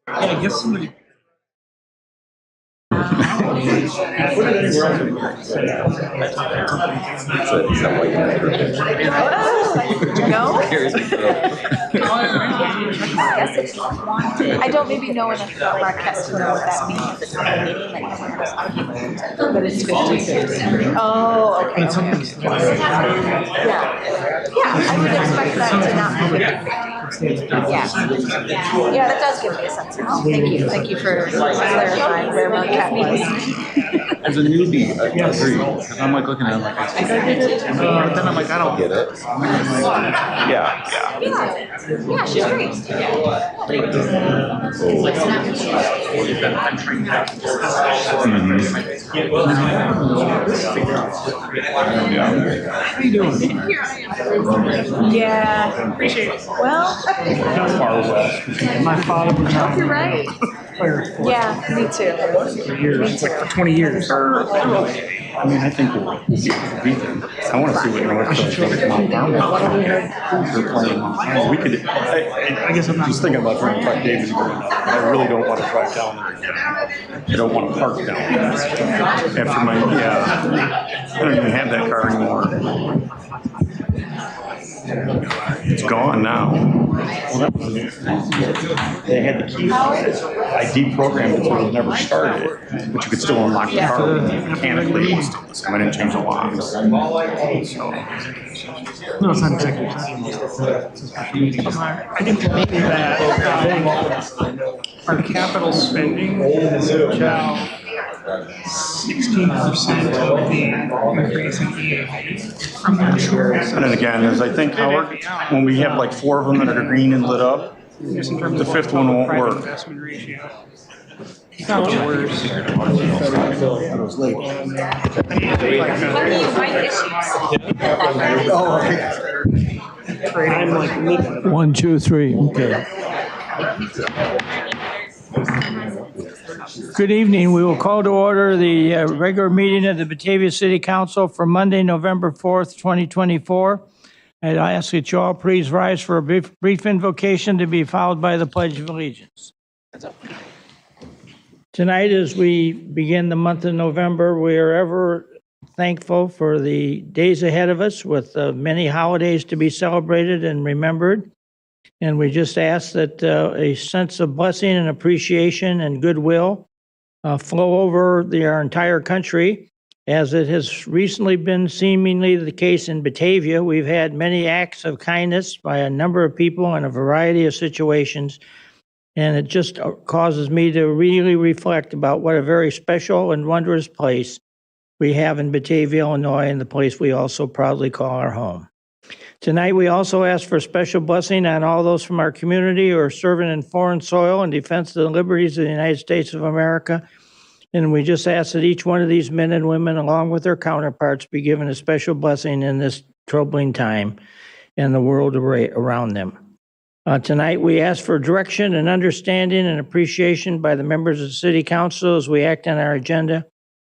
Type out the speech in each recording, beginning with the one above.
I guess somebody. No? I don't maybe know enough about Marquette to know what that means at the time of meeting, like when there's arguments. But it's 50-50. Oh, okay. Yeah. Yeah, I would expect that to not be 50-50. Yeah, that does give me a sense. Oh, thank you for clarifying where Marquette was. As a newbie, I agree. I'm like looking at it, like, I think I get it. But then I'm like, I don't get it. Yeah. Yeah, she's great. How you doing? Yeah. Appreciate it. Well, Far west. My father was out. you're right. Yeah, me too. For years, like for 20 years. I mean, I think we'll beat them. I want to see what North Carolina thinks Mount Carmel. They're playing Mount Carmel. We could. I guess I'm just thinking about trying to track Davis. I really don't want to drive down there. I don't want to park down there. After my, I don't even have that car anymore. It's gone now. Well, they had the key. I deprogrammed it so it never started, but you could still unlock the car mechanically. I didn't change the locks. No, it's not executive session. I think maybe that our capital spending shall 16% of the increase in EAV from the insurance. And then again, as I think, Howard, when we have like 4 of them that are green and lit up, the 5th one won't work. Investment ratio. It's not the worst. I'm like 1, 2, 3. Okay. Good evening. We will call to order the regular meeting of the Batavia City Council for Monday, November 4th, 2024. And I ask that you all please rise for a brief invocation to be followed by the Pledge of Allegiance. Tonight, as we begin the month of November, we are ever thankful for the days ahead of us with many holidays to be celebrated and remembered. And we just ask that a sense of blessing and appreciation and goodwill flow over our entire country. As it has recently been seemingly the case in Batavia, we've had many acts of kindness by a number of people in a variety of situations. And it just causes me to really reflect about what a very special and wondrous place we have in Batavia, Illinois, and the place we also proudly call our home. Tonight, we also ask for a special blessing on all those from our community who are serving in foreign soil in defense of the liberties of the United States of America. And we just ask that each one of these men and women, along with their counterparts, be given a special blessing in this troubling time and the world around them. Tonight, we ask for direction and understanding and appreciation by the members of the City Council as we act on our agenda,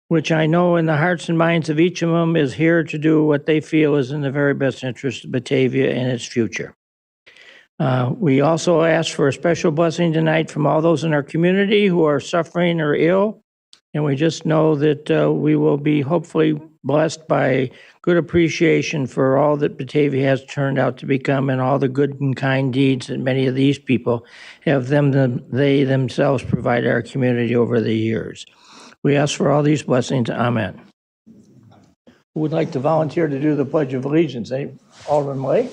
which I know in the hearts and minds of each of them is here to do what they feel is in the very best interest of Batavia and its future. We also ask for a special blessing tonight from all those in our community who are suffering or ill, and we just know that we will be hopefully blessed by good appreciation for all that Batavia has turned out to become and all the good and kind deeds that many of these people have they themselves provided our community over the years. We ask for all these blessings. Amen. Who would like to volunteer to do the Pledge of Allegiance? Alderman Lay?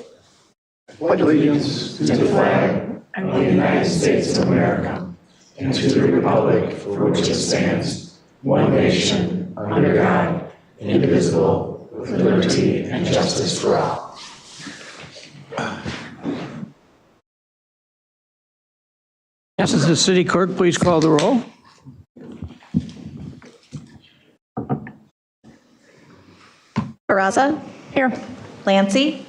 Pledge allegiance to the flag of the United States of America and to the republic for which it stands, one nation, under God, indivisible, with liberty and justice for all. Yes, as the city clerk, please call the roll. Barraza? Here. Lancy?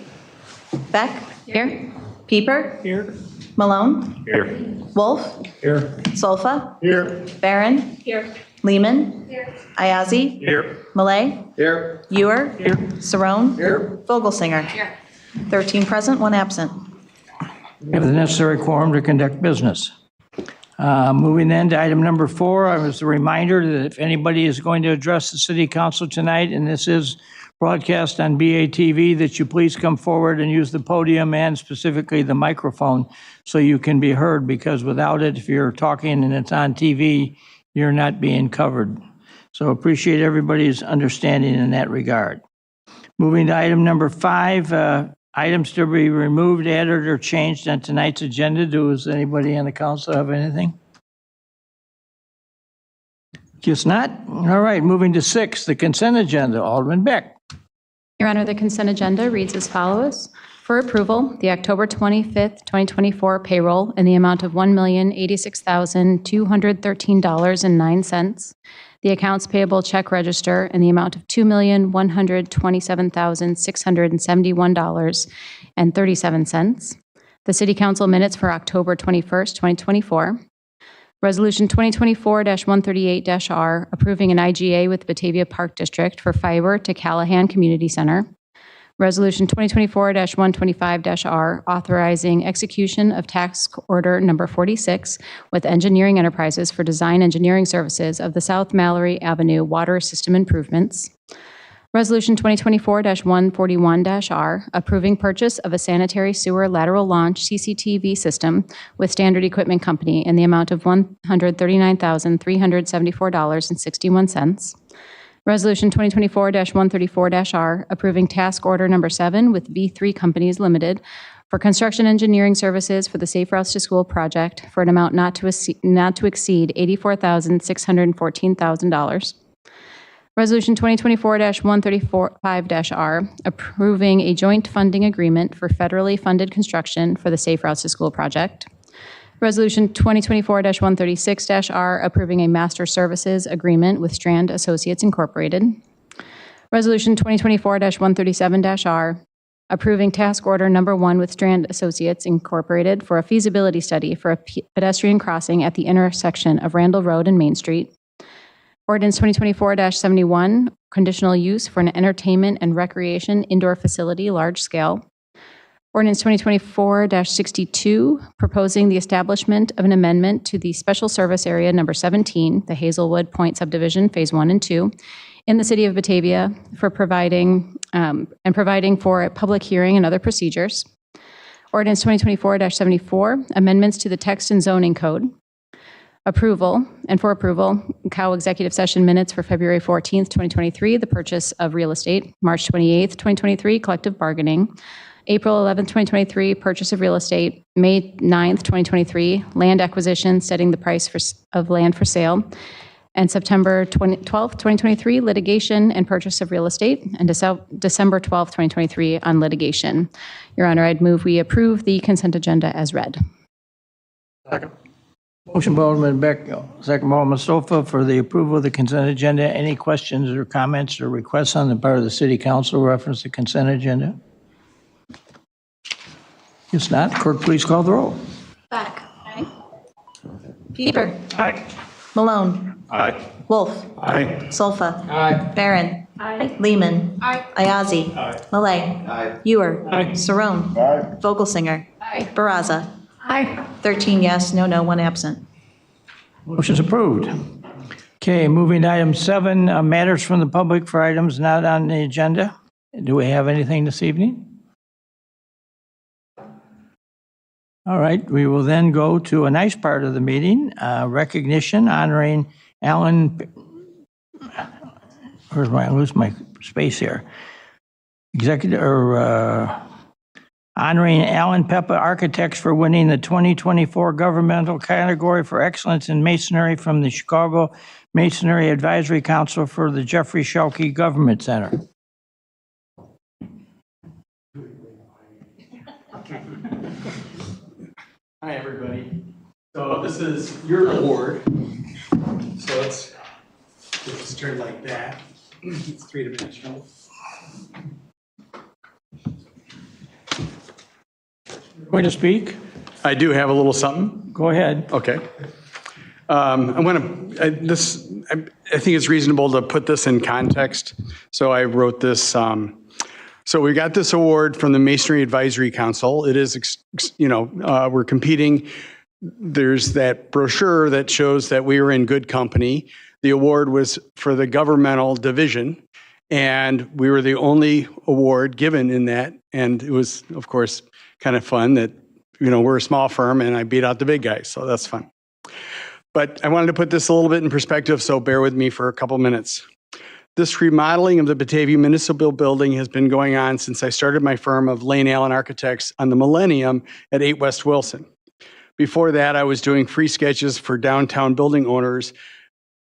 Beck? Here. Pieper? Here. Malone? Here. Wolf? Here. Solfa? Here. Barron? Here. Lehman? Here. Ayazi? Here. Malay? Here. Ewer? Here. Saron? Here. Vogelsinger? Here. 13 present, 1 absent. We have the necessary quorum to conduct business. Moving then to item number 4, I was a reminder that if anybody is going to address the city council tonight, and this is broadcast on BATV, that you please come forward and use the podium and specifically the microphone so you can be heard, because without it, if you're talking and it's on TV, you're not being covered. So appreciate everybody's understanding in that regard. Moving to item number 5, items to be removed, added, or changed on tonight's agenda. Does anybody on the council have anything? Just not? All right, moving to 6, the consent agenda. Alderman Beck. Your Honor, the consent agenda reads as follows. For approval, the October 25th, 2024 payroll in the amount of $1,086,213.09. The accounts payable check register in the amount of $2,127,671.37. The City Council minutes for October 21st, 2024. Resolution 2024-138-R approving an IGA with Batavia Park District for fiber to Callahan Community Center. Resolution 2024-125-R authorizing execution of task order number 46 with Engineering Enterprises for design engineering services of the South Mallory Avenue water system improvements. Resolution 2024-141-R approving purchase of a sanitary sewer lateral launch CCTV system with Standard Equipment Company in the amount of $139,374.61. Resolution 2024-134-R approving task order number 7 with V3 Companies Limited for construction engineering services for the Safe Routes to School project for an amount not to exceed $84,614,000. Resolution 2024-135-R approving a joint funding agreement for federally funded construction for the Safe Routes to School project. Resolution 2024-136-R approving a master services agreement with Strand Associates Incorporated. Resolution 2024-137-R approving task order number 1 with Strand Associates Incorporated for a feasibility study for a pedestrian crossing at the intersection of Randall Road and Main Street. Ordinance 2024-71, conditional use for an entertainment and recreation indoor facility, large scale. Ordinance 2024-62, proposing the establishment of an amendment to the Special Service Area Number 17, the Hazelwood Point Subdivision, Phase 1 and 2, in the City of Batavia for providing for a public hearing and other procedures. Ordinance 2024-74, amendments to the Text and Zoning Code. Approval, COW executive session minutes for February 14th, 2023, the purchase of real estate, March 28th, 2023, collective bargaining, April 11th, 2023, purchase of real estate, May 9th, 2023, land acquisition, setting the price of land for sale, and September 12th, 2023, litigation and purchase of real estate, and December 12th, 2023, on litigation. Your Honor, I'd move we approve the consent agenda as read. Second. Motion by Alderman Beck, second by Alderman Sofa for the approval of the consent agenda. Any questions or comments or requests on the part of the City Council reference the consent agenda? If not, clerk, please call the roll. Beck. Aye. Pieper. Aye. Malone. Aye. Wolf. Aye. Solfa. Aye. Barron. Aye. Lehman. Aye. Ayazi. Aye. Malay. Aye. Ewer. Aye. Saron. Aye. Vogelsinger. Aye. Baraza. Aye. 13 yes, no, 1 absent. Motion's approved. Okay, moving to item 7, matters from the public for items not on the agenda. Do we have anything this evening? All right, we will then go to a nice part of the meeting, recognition honoring Alan, I lose my space here. Honoring Alan Peppa Architects for winning the 2024 governmental category for excellence in masonry from the Chicago Masonry Advisory Council for the Jeffrey Shelke Government Center. Hi, everybody. So this is your award. So it's turned like that. It's 3-dimensional. Going to speak? I do have a little something. Go ahead. Okay. I think it's reasonable to put this in context. So I wrote this So we got this award from the Masonry Advisory Council. It is, we're competing. There's that brochure that shows that we were in good company. The award was for the governmental division, and we were the only award given in that. And it was, of course, kind of fun that, we're a small firm and I beat out the big guys. So that's fun. But I wanted to put this a little bit in perspective, so bear with me for a couple minutes. This remodeling of the Batavia Municipal Building has been going on since I started my firm of Lane Allen Architects on the Millennium at 8 West Wilson. Before that, I was doing free sketches for downtown building owners,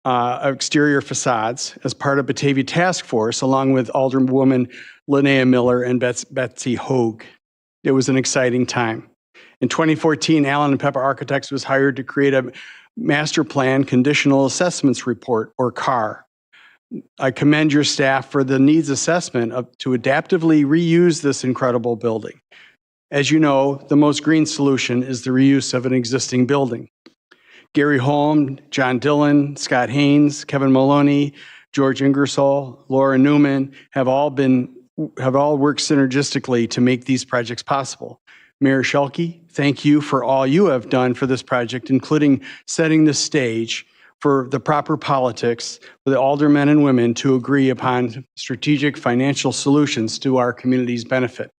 exterior facades, as part of Batavia Task Force, along with Alderwoman Linnea Miller and Betsy Hogue. It was an exciting time. In 2014, Allen and Pepper Architects was hired to create a Master Plan Conditional Assessments Report, or CAR. I commend your staff for the needs assessment to adaptively reuse this incredible building. As you know, the most green solution is the reuse of an existing building. Gary Holm, John Dillon, Scott Haynes, Kevin Maloney, George Ingersoll, Laura Newman have all worked synergistically to make these projects possible. Mayor Schelke, thank you for all you have done for this project, including setting the stage for the proper politics for the aldermen and women to agree upon strategic financial solutions to our community's benefit.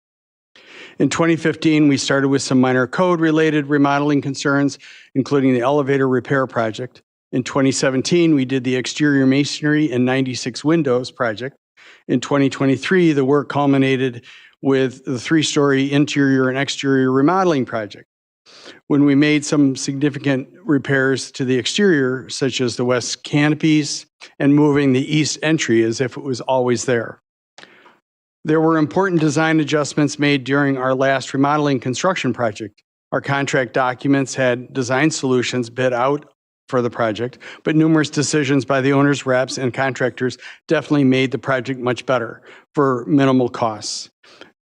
In 2015, we started with some minor code-related remodeling concerns, including the elevator repair project. In 2017, we did the exterior masonry and 96 windows project. In 2023, the work culminated with the 3-story interior and exterior remodeling project. When we made some significant repairs to the exterior, such as the west canopies and moving the east entry as if it was always there. There were important design adjustments made during our last remodeling construction project. Our contract documents had design solutions bid out for the project, but numerous decisions by the owner's reps and contractors definitely made the project much better for minimal costs.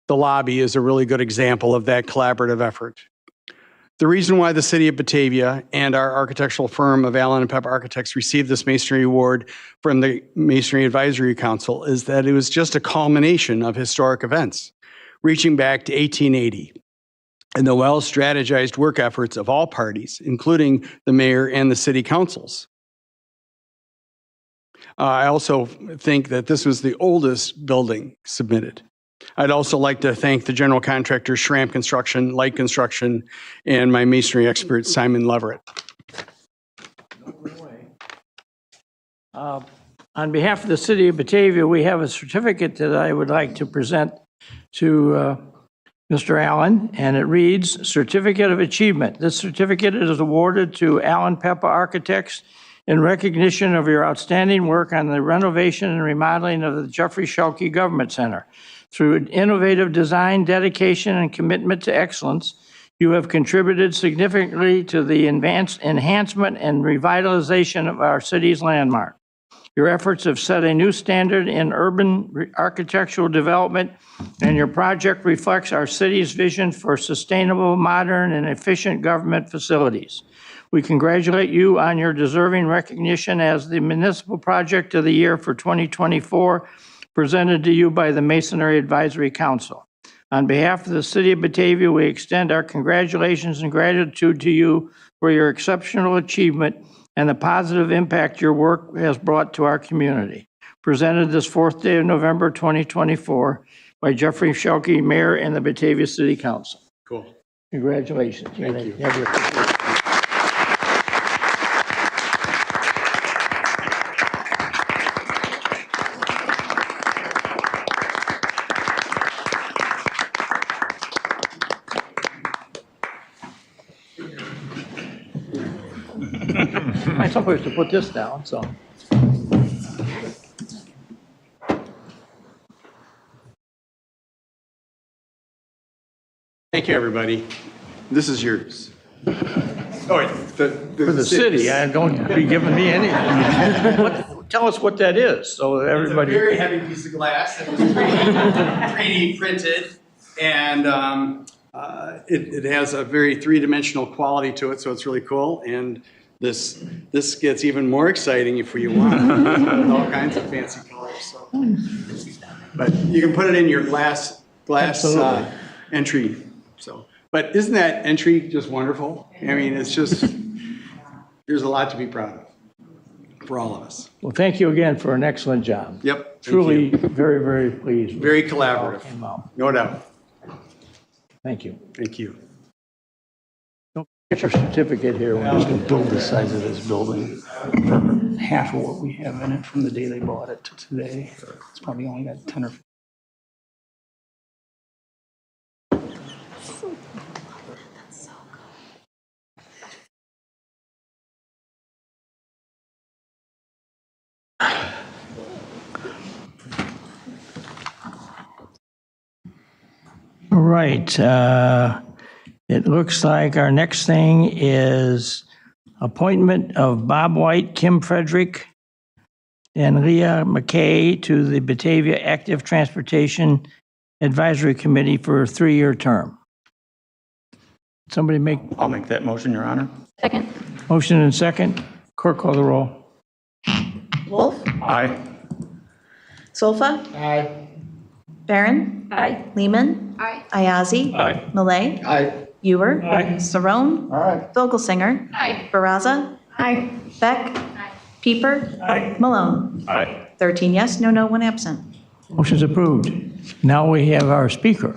The lobby is a really good example of that collaborative effort. The reason why the city of Batavia and our architectural firm of Allen and Pepper Architects received this Masonry Award from the Masonry Advisory Council is that it was just a culmination of historic events, reaching back to 1880, and the well-strategized work efforts of all parties, including the mayor and the city councils. I also think that this was the oldest building submitted. I'd also like to thank the general contractor, Schramm Construction, Light Construction, and my masonry expert, Simon Leverett. On behalf of the city of Batavia, we have a certificate that I would like to present to Mr. Allen, and it reads, Certificate of Achievement. This certificate is awarded to Allen Pepper Architects in recognition of your outstanding work on the renovation and remodeling of the Jeffrey Schelke Government Center. Through innovative design, dedication, and commitment to excellence, you have contributed significantly to the enhancement and revitalization of our city's landmark. Your efforts have set a new standard in urban architectural development, and your project reflects our city's vision for sustainable, modern, and efficient government facilities. We congratulate you on your deserving recognition as the Municipal Project of the Year for 2024, presented to you by the Masonry Advisory Council. On behalf of the City of Batavia, we extend our congratulations and gratitude to you for your exceptional achievement and the positive impact your work has brought to our community. Presented this 4th day of November 2024 by Jeffrey Schelke, Mayor, and the Batavia City Council. Cool. Congratulations. Thank you. I'm supposed to put this down, so. Thank you, everybody. This is yours. Oh, wait, For the city, I don't be giving me any. Tell us what that is, so everybody. It's a very heavy piece of glass that was 3D printed, and it has a very three-dimensional quality to it, so it's really cool. And this gets even more exciting if you want, with all kinds of fancy colors. So. But you can put it in your glass Absolutely. entry. So, but isn't that entry just wonderful? I mean, it's just, there's a lot to be proud of for all of us. Well, thank you again for an excellent job. Yep. thank Truly you. very, very pleased. with Very how it collaborative, came out. no doubt. Thank you. Thank you. Get your certificate here. I was gonna build the size of this building for half of what we have in it from the day they bought it to today. It's probably only got 10 or 15. All right. It looks like our next thing is appointment of Bob White, Kim Frederick, and Leah McKay to the Batavia Active Transportation Advisory Committee for a 3-year term. Somebody make I'll make that motion, Your Honor. Second. motion and second. Clerk, call the roll. Wolf, Aye. Solfa. Aye. Barron. Aye. Lehman. Aye. Ayazi. Aye. Malay. Aye. Ewer. Aye. Saron. Aye. Vogelsinger. Aye. Baraza. Aye. Beck. Pieper. Aye. Malone. Aye. 13 yes, no, 1 absent. Motion's approved. Now we have our speaker.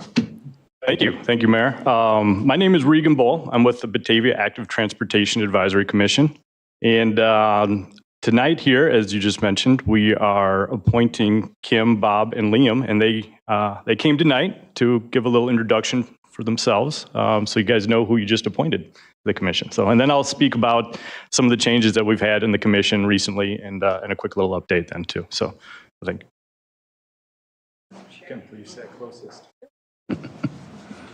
Thank you. Thank you, Mayor. My name is Regan Bull. I'm with the Batavia Active Transportation Advisory Commission. And tonight here, as you just mentioned, we are appointing Kim, Bob, and Liam. And they came tonight to give a little introduction for themselves, so you guys know who you just appointed to the commission. So, and then I'll speak about some of the changes that we've had in the commission recently, and a quick little update then too. So, I think. Kim, please sit closest.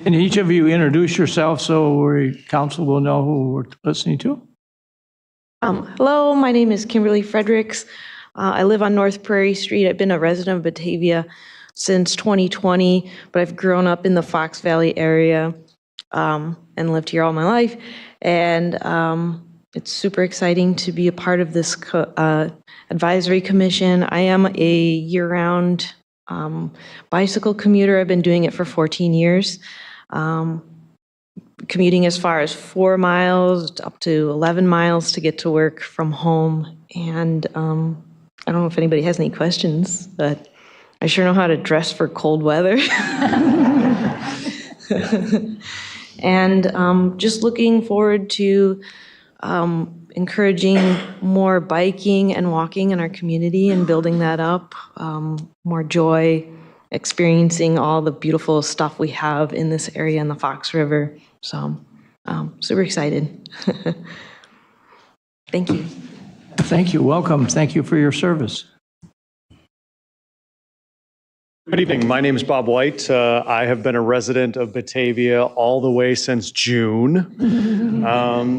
Can each of you introduce yourself so we council will know who we're listening to? Hello, my name is Kimberly Fredericks. I live on North Prairie Street. I've been a resident of Batavia since 2020, but I've grown up in the Fox Valley area and lived here all my life. And it's super exciting to be a part of this advisory commission. I am a year-round bicycle commuter. I've been doing it for 14 years. Commuting as far as 4 miles up to 11 miles to get to work from home. And I don't know if anybody has any questions, but I sure know how to dress for cold weather. And just looking forward to encouraging more biking and walking in our community and building that up, more joy, experiencing all the beautiful stuff we have in this area in the Fox River. So super excited. Thank you. Thank you. Welcome. Thank you for your service. Good evening. My name is Bob White. I have been a resident of Batavia all the way since June.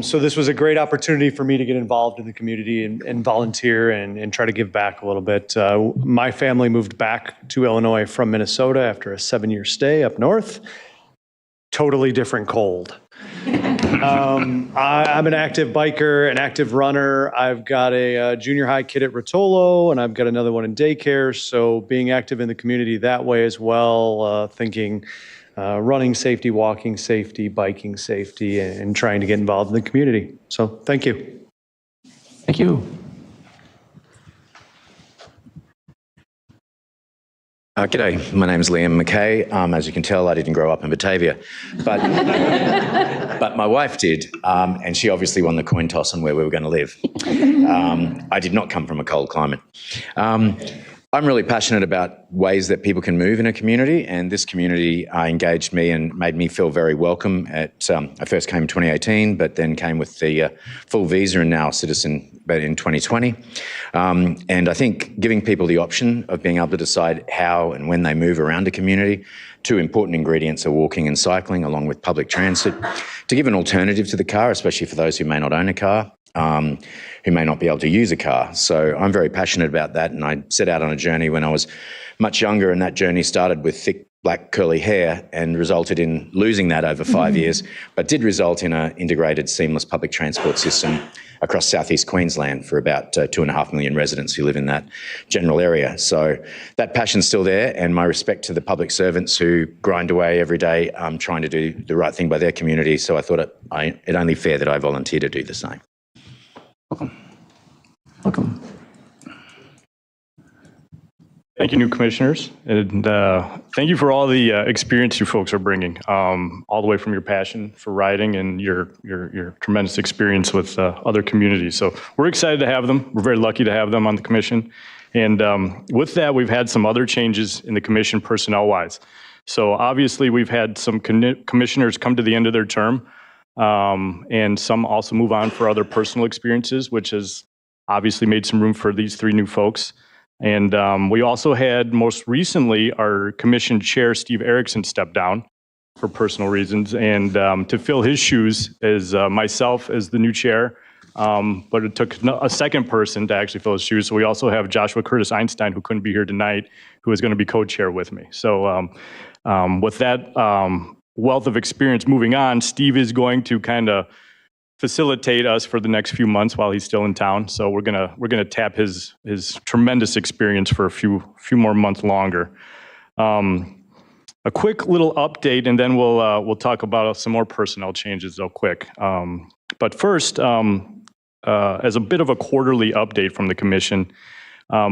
So this was a great opportunity for me to get involved in the community and volunteer and try to give back a little bit. My family moved back to Illinois from Minnesota after a 7-year stay up north. Totally different cold. I'm an active biker, an active runner. I've got a junior high kid at Rotolo, and I've got another one in daycare. So being active in the community that way as well, thinking running safety, walking safety, biking safety, and trying to get involved in the community. So thank you. Thank you. G'day, my name is Liam McKay. As you can tell, I didn't grow up in Batavia, but my wife did, and she obviously won the coin toss on where we were going to live. I did not come from a cold climate. I'm really passionate about ways that people can move in a community, and this community engaged me and made me feel very welcome. I first came in 2018, but then came with the full visa and now a citizen in 2020. And I think giving people the option of being able to decide how and when they move around a community, 2 important ingredients are walking and cycling along with public transit, to give an alternative to the car, especially for those who may not own a car. Who may not be able to use a car. So I'm very passionate about that, and I set out on a journey when I was much younger, and that journey started with thick black curly hair and resulted in losing that over 5 years, but did result in an integrated seamless public transport system across southeast Queensland for about 2.5 million residents who live in that general area. So that passion's still there, and my respect to the public servants who grind away every day trying to do the right thing by their community. So I thought it only fair that I volunteer to do the same. Welcome. Thank you, new commissioners, and thank you for all the experience you folks are bringing, all the way from your passion for riding and your tremendous experience with other communities. So we're excited to have them. We're very lucky to have them on the commission. And with that, we've had some other changes in the commission personnel-wise. So obviously, we've had some commissioners come to the end of their term, and some also move on for other personal experiences, which has obviously made some room for these 3 new folks. And we also had, most recently, our commission chair, Steve Erickson, step down for personal reasons, and to fill his shoes as myself as the new chair. But it took a second person to actually fill his shoes. So we also have Joshua Curtis Einstein, who couldn't be here tonight, who is going to be co-chair with me. So with that wealth of experience moving on, Steve is going to kind of facilitate us for the next few months while he's still in town. So we're gonna tap his tremendous experience for a few more months longer. A quick little update, and then we'll talk about some more personnel changes real quick. But first, as a bit of a quarterly update from the commission,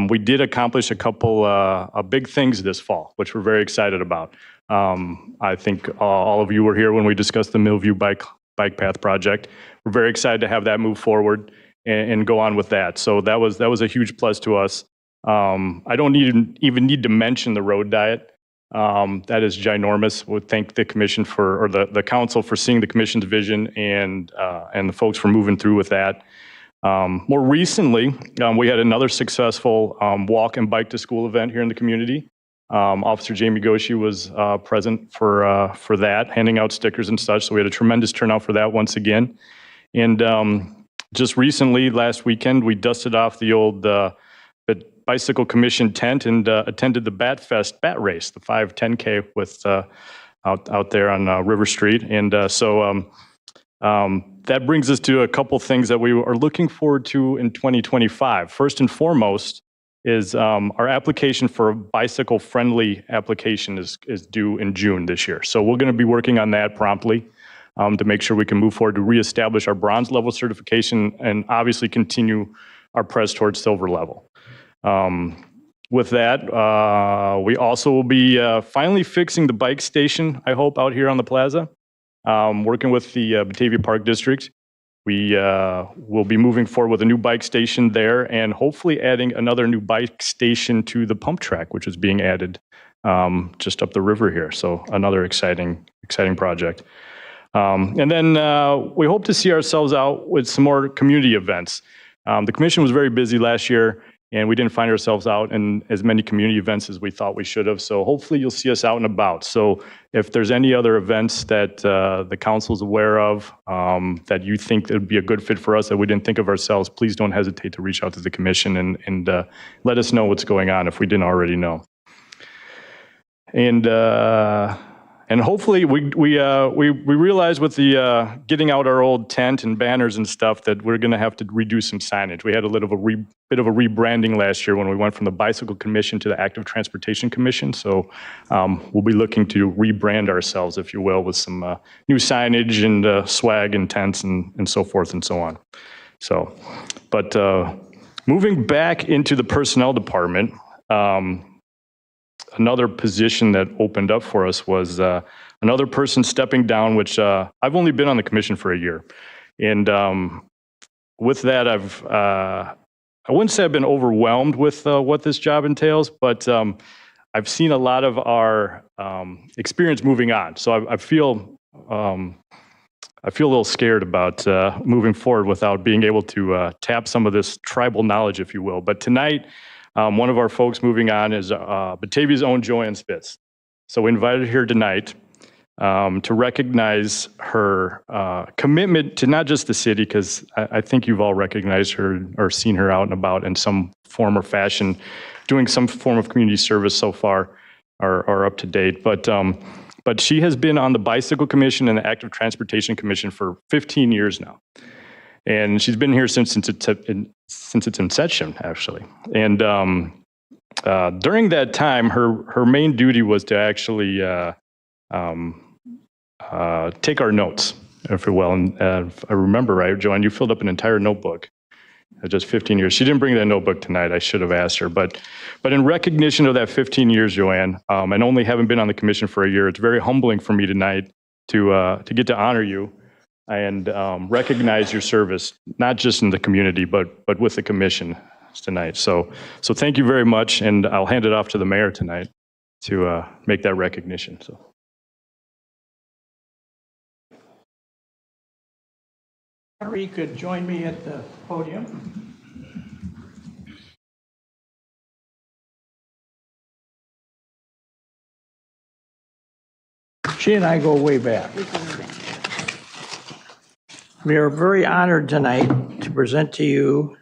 we did accomplish a couple of big things this fall, which we're very excited about. I think all of you were here when we discussed the Millview Bike Path project. We're very excited to have that move forward and go on with that. So that was a huge plus to us. I don't even need to mention the road diet. That is ginormous. We thank the commission or the council for seeing the commission's vision and the folks for moving through with that. More recently, we had another successful walk and bike to school event here in the community. Officer Jamie Goshi was present for that, handing out stickers and such. So we had a tremendous turnout for that once again. And just recently, last weekend, we dusted off the old Bicycle Commission tent and attended the Bat Fest Bat Race, the 5-10K with out there on River Street. And so that brings us to a couple things that we are looking forward to in 2025. First and foremost is our application for a bicycle-friendly application is due in June this year. So we're going to be working on that promptly to make sure we can move forward to reestablish our bronze level certification and obviously continue our press towards silver level. With that, we also will be finally fixing the bike station, I hope, out here on the plaza, working with the Batavia Park District. We will be moving forward with a new bike station there and hopefully adding another new bike station to the pump track, which is being added just up the river here. So another exciting project. And then we hope to see ourselves out with some more community events. The commission was very busy last year, and we didn't find ourselves out in as many community events as we thought we should have. So hopefully you'll see us out and about. So if there's any other events that the council's aware of that you think would be a good fit for us that we didn't think of ourselves, please don't hesitate to reach out to the commission and let us know what's going on if we didn't already know. And hopefully we realize with the getting out our old tent and banners and stuff that we're going to have to redo some signage. We had a bit of a rebranding last year when we went from the Bicycle Commission to the Active Transportation Commission. So we'll be looking to rebrand ourselves, if you will, with some new signage and swag and tents and so forth and so on. So, but moving back into the personnel department, another position that opened up for us was another person stepping down, which I've only been on the commission for a year. And with that, I wouldn't say I've been overwhelmed with what this job entails, but I've seen a lot of our experience moving on. So I feel a little scared about moving forward without being able to tap some of this tribal knowledge, if you will. But tonight, one of our folks moving on is Batavia's own Joanne Spitz. So we invited her here tonight to recognize her commitment to not just the city, because I think you've all recognized her or seen her out and about in some form or fashion, doing some form of community service so far. are up to date. But she has been on the Bicycle Commission and the Active Transportation Commission for 15 years now. And she's been here since its inception, actually. And during that time, her main duty was to actually take our notes, if you will. And if I remember right, Joanne, you filled up an entire notebook. Just 15 years. She didn't bring that notebook tonight. I should have asked her. But in recognition of that 15 years, Joanne, and only having been on the commission for a year, it's very humbling for me tonight to get to honor you and recognize your service, not just in the community, but with the commission tonight. So thank you very much, and I'll hand it off to the mayor tonight to make that recognition. So. Harry could join me at the podium. She and I go way back. We are very honored tonight to present to you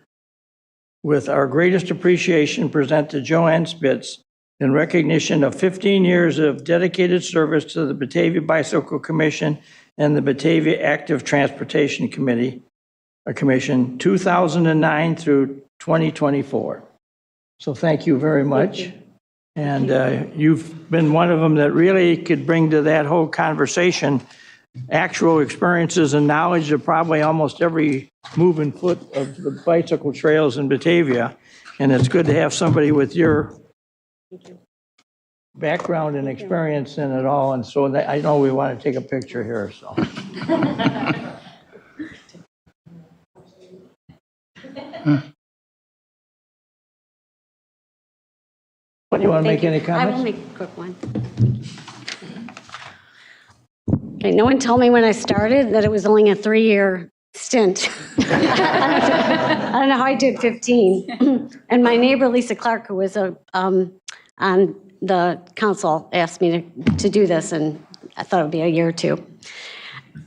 with our greatest appreciation, present to Joanne Spitz in recognition of 15 years of dedicated service to the Batavia Bicycle Commission and the Batavia Active Transportation Commission, 2009 through 2024. So thank you very much. And you've been one of them that really could bring to that whole conversation actual experiences and knowledge of probably almost every moving foot of the bicycle trails in Batavia. And it's good to have somebody with your background and experience in it all. And so I know we want to take a picture here, so. What, do you want to make any comments? I will make a quick one. Okay, no one told me when I started that it was only a 3-year stint. I don't know how I did 15. And my neighbor, Lisa Clark, who was on the council, asked me to do this, and I thought it would be a year or two.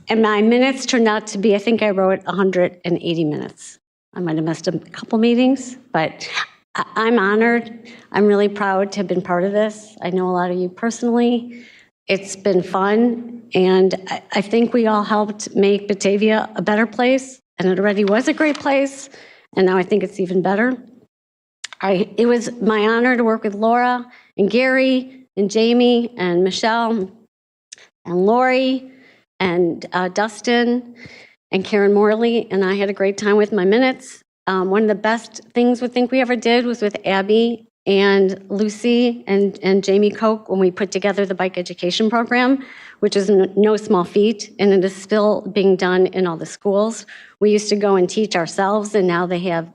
And my minutes turned out to be, I think I wrote 180 minutes. I might have missed a couple meetings, but I'm honored. I'm really proud to have been part of this. I know a lot of you personally. It's been fun, and I think we all helped make Batavia a better place, and it already was a great place, and now I think it's even better. It was my honor to work with Laura and Gary and Jamie and Michelle and Lori and Dustin and Karen Morley, and I had a great time with my minutes. One of the best things we think we ever did was with Abby and Lucy and Jamie Koch when we put together the bike education program, which is no small feat, and it is still being done in all the schools. We used to go and teach ourselves, and now they have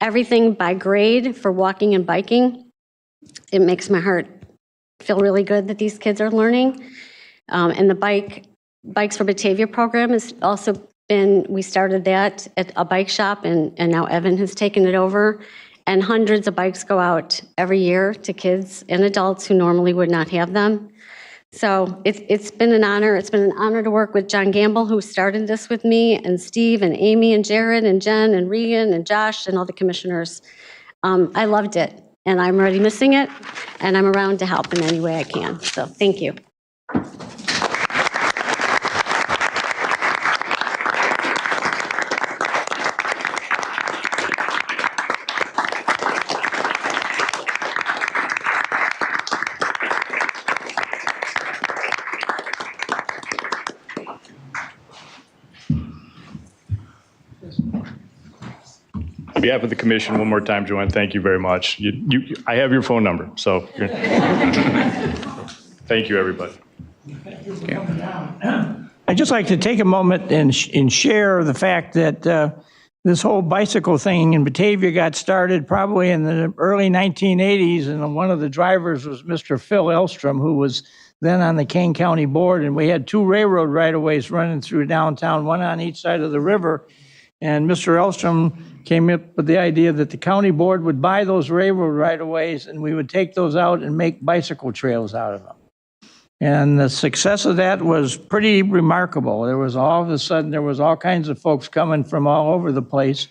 everything by grade for walking and biking. It makes my heart feel really good that these kids are learning. And the Bikes for Batavia program has also been, we started that at a bike shop, and now Evan has taken it over. And hundreds of bikes go out every year to kids and adults who normally would not have them. So it's been an honor. It's been an honor to work with John Gamble, who started this with me, and Steve and Amy and Jared and Jen and Regan and Josh and all the commissioners. I loved it, and I'm already missing it, and I'm around to help in any way I can. So thank you. On behalf of the commission, one more time, Joanne, thank you very much. I have your phone number, so thank you, everybody. I'd just like to take a moment and share the fact that this whole bicycle thing in Batavia got started probably in the early 1980s, and one of the drivers was Mr. Phil Elstrom, who was then on the Kane County Board, and we had 2 railroad right-of-ways running through downtown, one on each side of the river. And Mr. Elstrom came up with the idea that the county board would buy those railroad right-of-ways, and we would take those out and make bicycle trails out of them. And the success of that was pretty remarkable. There was all of a sudden, there was all kinds of folks coming from all over the place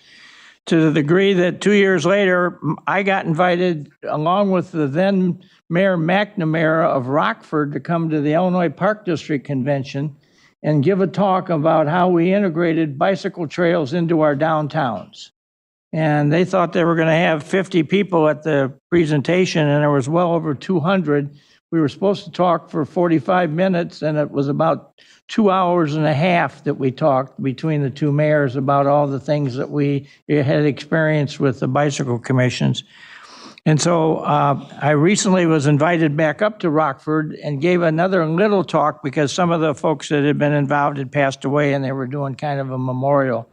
to the degree that 2 years later, I got invited, along with the then Mayor McNamara of Rockford, to come to the Illinois Park District Convention and give a talk about how we integrated bicycle trails into our downtowns. And they thought they were going to have 50 people at the presentation, and there was well over 200. We were supposed to talk for 45 minutes, and it was about 2 hours and a half that we talked between the two mayors about all the things that we had experienced with the bicycle commissions. And so I recently was invited back up to Rockford and gave another little talk because some of the folks that had been involved had passed away, and they were doing kind of a memorial.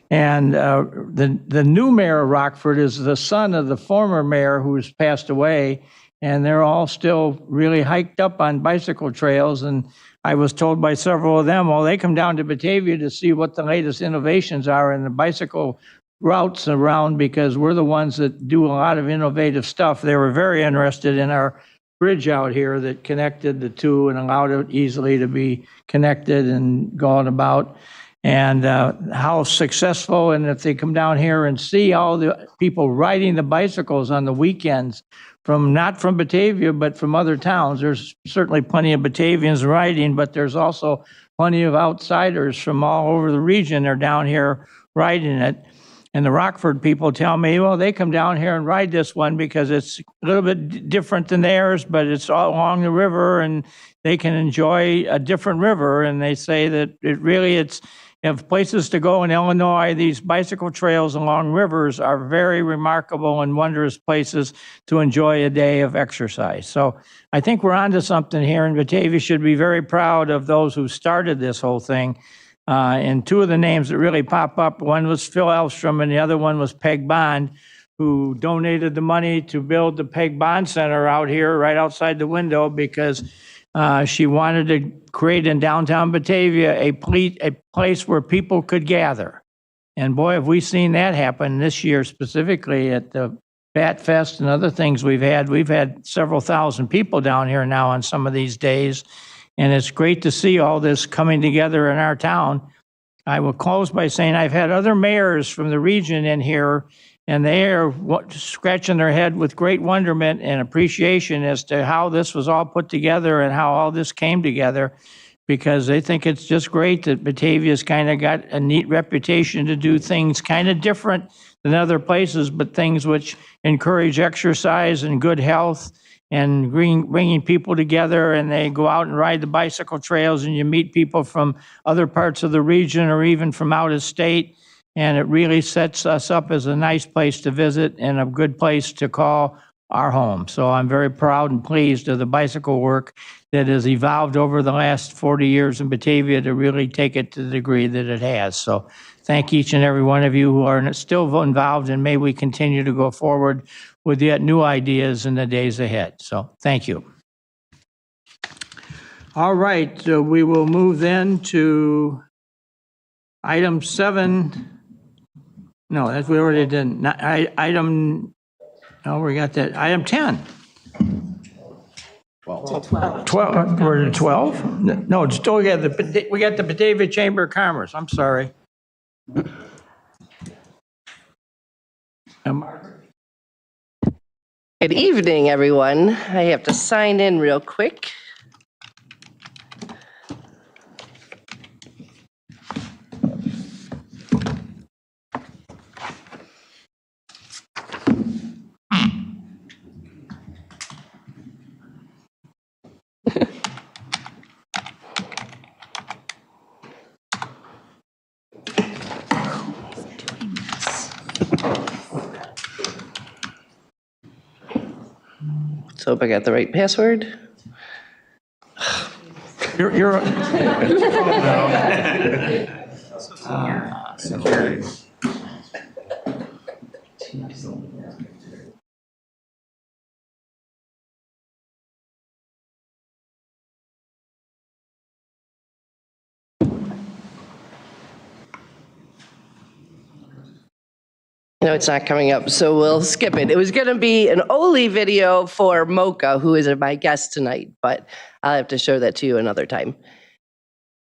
And the new mayor of Rockford is the son of the former mayor who's passed away, and they're all still really hiked up on bicycle trails. And I was told by several of them, well, they come down to Batavia to see what the latest innovations are in the bicycle routes around, because we're the ones that do a lot of innovative stuff. They were very interested in our bridge out here that connected the two and allowed it easily to be connected and going about. And how successful, and if they come down here and see all the people riding the bicycles on the weekends, not from Batavia, but from other towns. There's certainly plenty of Batavians riding, but there's also plenty of outsiders from all over the region are down here riding it. And the Rockford people tell me, well, they come down here and ride this one because it's a little bit different than theirs, but it's all along the river and they can enjoy a different river. And they say that it's of places to go in Illinois, these bicycle trails along rivers are very remarkable and wondrous places to enjoy a day of exercise. So I think we're onto something here, and Batavia should be very proud of those who started this whole thing. And two of the names that really pop up, one was Phil Elfstrom and the other one was Peg Bond, who donated the money to build the Peg Bond Center out here right outside the window because she wanted to create in downtown Batavia a place where people could gather. And boy, have we seen that happen this year, specifically at the Bat Fest and other things we've had. We've had several thousand people down here now on some of these days. And it's great to see all this coming together in our town. I will close by saying I've had other mayors from the region in here, and they are scratching their head with great wonderment and appreciation as to how this was all put together and how all this came together, because they think it's just great that Batavia's kind of got a neat reputation to do things kind of different than other places, but things which encourage exercise and good health and bringing people together, and they go out and ride the bicycle trails, and you meet people from other parts of the region or even from out of state. And it really sets us up as a nice place to visit and a good place to call our home. So I'm very proud and pleased of the bicycle work that has evolved over the last 40 years in Batavia to really take it to the degree that it has. So thank each and every one of you who are still involved, and may we continue to go forward with yet new ideas in the days ahead. So thank you. All right, so we will move then to item 7. No, that we already did. Item, oh, we got that. Item 10. 12. We're at 12? No, still we got the Batavia Chamber of Commerce. I'm sorry. Good evening, everyone. I have to sign in real quick. Let's hope I got the right password. You're Security. No, it's not coming up, so we'll skip it. It was going to be an Oli video for Mocha, who is my guest tonight, but I'll have to show that to you another time.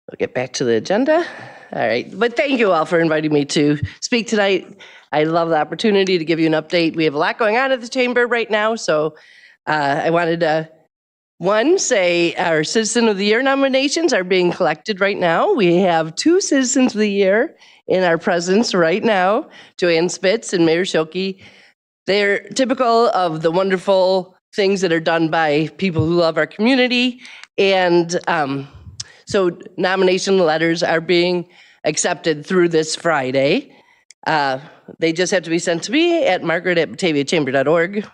We'll get back to the agenda. All right, but thank you all for inviting me to speak tonight. I love the opportunity to give you an update. We have a lot going on at the chamber right now, so I wanted to, one, say our Citizen of the Year nominations are being collected right now. We have 2 Citizens of the Year in our presence right now, Joanne Spitz and Mayor Schilke. They're typical of the wonderful things that are done by people who love our community, and so nomination letters are being accepted through this Friday. They just have to be sent to me at margaret@bataviachamber.org,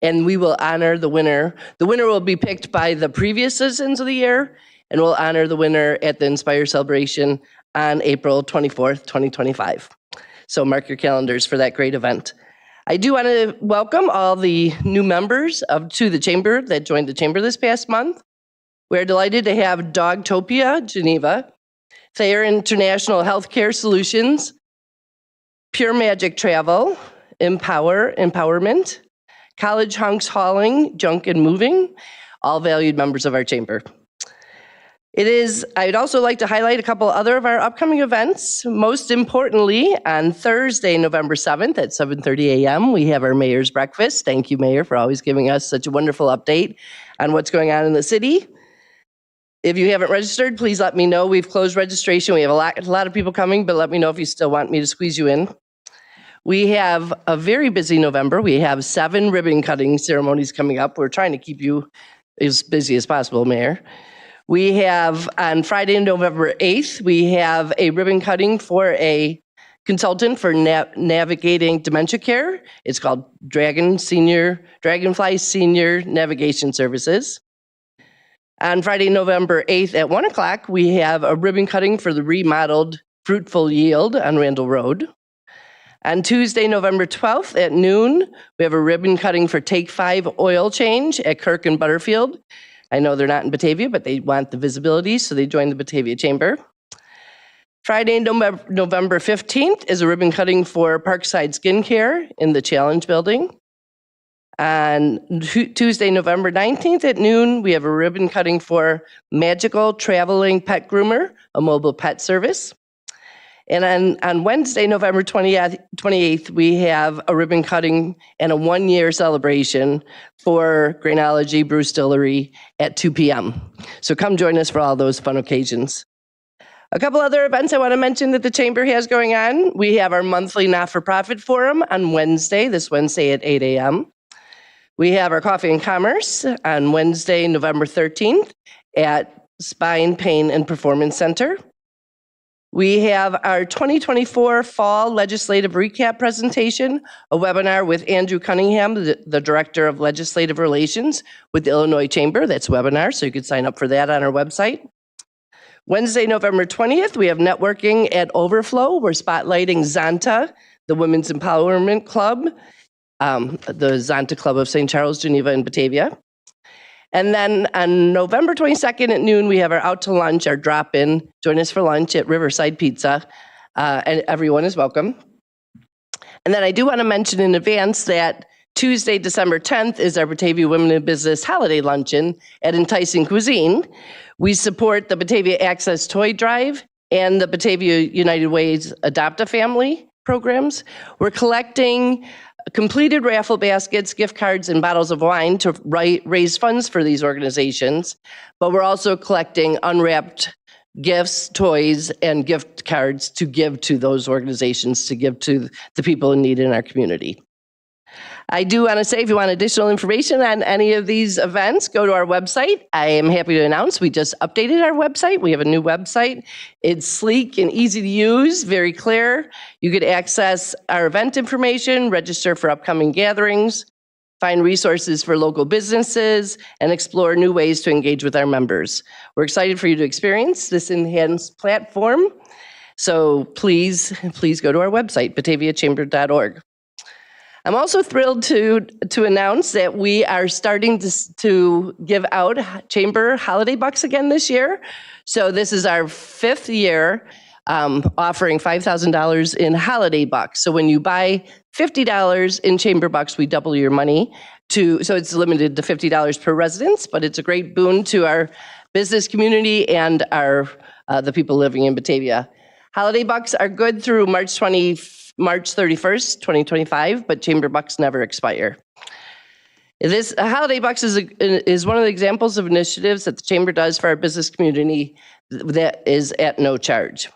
and we will honor the winner. The winner will be picked by the previous Citizens of the Year, and we'll honor the winner at the Inspire celebration on April 24th, 2025. So mark your calendars for that great event. I do want to welcome all the new members to the chamber that joined the chamber this past month. We're delighted to have Dogtopia Geneva, Thayer International Healthcare Solutions, Pure Magic Travel, Empowerment, College Hunks Hauling, Junk and Moving, all valued members of our chamber. I'd also like to highlight a couple other of our upcoming events. Most importantly, on Thursday, November 7th at 7:30 a.m., we have our Mayor's Breakfast. Thank you, Mayor, for always giving us such a wonderful update on what's going on in the city. If you haven't registered, please let me know. We've closed registration. We have a lot of people coming, but let me know if you still want me to squeeze you in. We have a very busy November. We have 7 ribbon cutting ceremonies coming up. We're trying to keep you as busy as possible, Mayor. We have, on Friday, November 8th, we have a ribbon cutting for a consultant for navigating dementia care. It's called Dragonfly Senior Navigation Services. On Friday, November 8th at 1 o'clock, we have a ribbon cutting for the remodeled Fruitful Yield on Randall Road. On Tuesday, November 12th at noon, we have a ribbon cutting for Take 5 Oil Change at Kirk and Butterfield. I know they're not in Batavia, but they want the visibility, so they joined the Batavia Chamber. Friday, November 15th is a ribbon cutting for Parkside Skincare in the Challenge Building. On Tuesday, November 19th at noon, we have a ribbon cutting for Magical Traveling Pet Groomer, a mobile pet service. And on Wednesday, November 28th, we have a ribbon cutting and a 1-year celebration for Grainology Brew Distillery at 2 p.m. So come join us for all those fun occasions. A couple other events I want to mention that the Chamber has going on. We have our monthly not-for-profit forum on Wednesday, this Wednesday at 8 a.m. We have our Coffee and Commerce on Wednesday, November 13th at Spine, Pain, and Performance Center. We have our 2024 Fall Legislative Recap presentation, a webinar with Andrew Cunningham, the Director of Legislative Relations with the Illinois Chamber. That's a webinar, so you can sign up for that on our website. Wednesday, November 20th, we have networking at Overflow. We're spotlighting Zonta, the Women's Empowerment Club, the Zonta Club of St. Charles, Geneva, and Batavia. And then on November 22nd at noon, we have our out to lunch, our drop-in. Join us for lunch at Riverside Pizza, and everyone is welcome. And then I do want to mention in advance that Tuesday, December 10th is our Batavia Women in Business Holiday Luncheon at Enticing Cuisine. We support the Batavia Access Toy Drive and the Batavia United Way's Adopt a Family programs. We're collecting completed raffle baskets, gift cards, and bottles of wine to raise funds for these organizations. But we're also collecting unwrapped gifts, toys, and gift cards to give to those organizations, to give to the people in need in our community. I do want to say, if you want additional information on any of these events, go to our website. I am happy to announce we just updated our website. We have a new website. It's sleek and easy to use, very clear. You could access our event information, register for upcoming gatherings, find resources for local businesses, and explore new ways to engage with our members. We're excited for you to experience this enhanced platform. So please go to our website, bataviachamber.org. I'm also thrilled to announce that we are starting to give out Chamber Holiday Bucks again this year. So this is our 5th year offering $5,000 in Holiday Bucks. So when you buy $50 in Chamber Bucks, we double your money. So it's limited to $50 per residence, but it's a great boon to our business community and the people living in Batavia. Holiday bucks are good through March 31st, 2025, but chamber bucks never expire. This Holiday Bucks is one of the examples of initiatives that the Chamber does for our business community that is at no charge.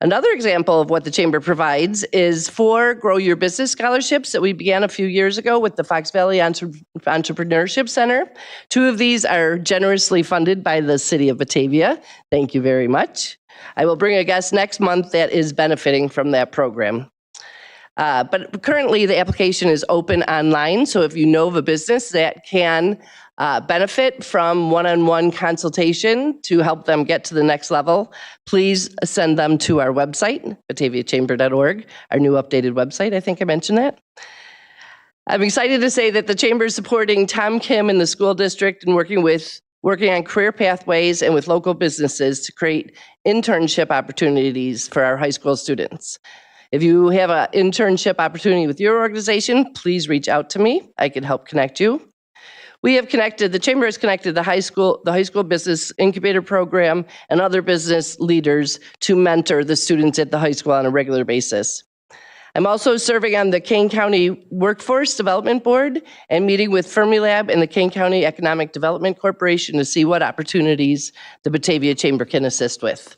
Another example of what the Chamber provides is 4 Grow Your Business scholarships that we began a few years ago with the Fox Valley Entrepreneurship Center. 2 of these are generously funded by the City of Batavia. Thank you very much. I will bring a guest next month that is benefiting from that program. But currently the application is open online, so if you know of a business that can benefit from one-on-one consultation to help them get to the next level, please send them to our website, bataviachamber.org, our new updated website. I think I mentioned that. I'm excited to say that the Chamber is supporting Tom Kim in the school district and working on career pathways and with local businesses to create internship opportunities for our high school students. If you have an internship opportunity with your organization, please reach out to me. I can help connect you. The Chamber has connected the high school business incubator program and other business leaders to mentor the students at the high school on a regular basis. I'm also serving on the Kane County Workforce Development Board and meeting with Fermilab and the Kane County Economic Development Corporation to see what opportunities the Batavia Chamber can assist with.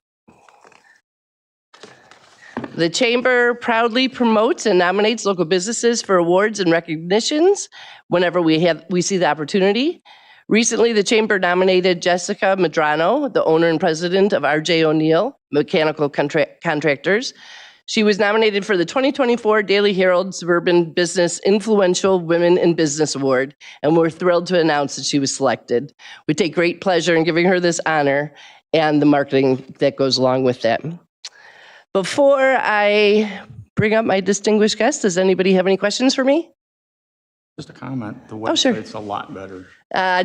The Chamber proudly promotes and nominates local businesses for awards and recognitions whenever we see the opportunity. Recently, the Chamber nominated Jessica Medrano, the owner and president of R.J. O'Neill Mechanical Contractors. She was nominated for the 2024 Daily Herald Suburban Business Influential Women in Business Award, and we're thrilled to announce that she was selected. We take great pleasure in giving her this honor and the marketing that goes along with that. Before I bring up my distinguished guest, does anybody have any questions for me? Just a comment. The sure. website's a lot better.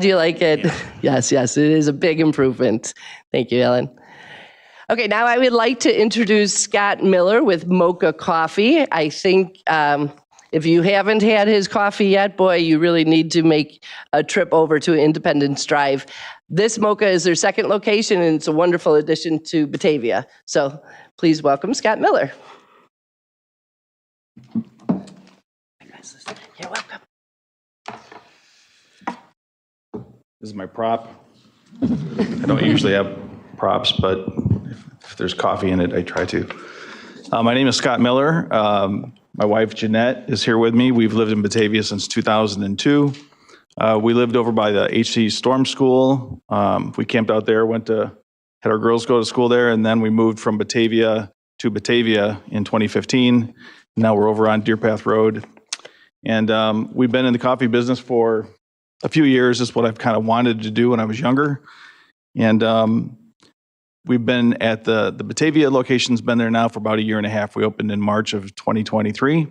Do you like it? Yeah. Yes, it is a big improvement. Thank you, Ellen. Okay, now I would like to introduce Scott Miller with Mocha Coffee. I think if you haven't had his coffee yet, boy, you really need to make a trip over to Independence Drive. This Mocha is their second location, and it's a wonderful addition to Batavia. So please welcome Scott Miller. You're welcome. This is my prop. I don't usually have props, but if there's coffee in it, I try to. My name is Scott Miller. My wife, Jeanette, is here with me. We've lived in Batavia since 2002. We lived over by the HC Storm School. We camped out there, had our girls go to school there, and then we moved from Batavia to Batavia in 2015. Now we're over on Deer Path Road. And we've been in the coffee business for a few years. It's what I've kind of wanted to do when I was younger. And we've been at the Batavia location's been there now for about a year and a half. We opened in March of 2023.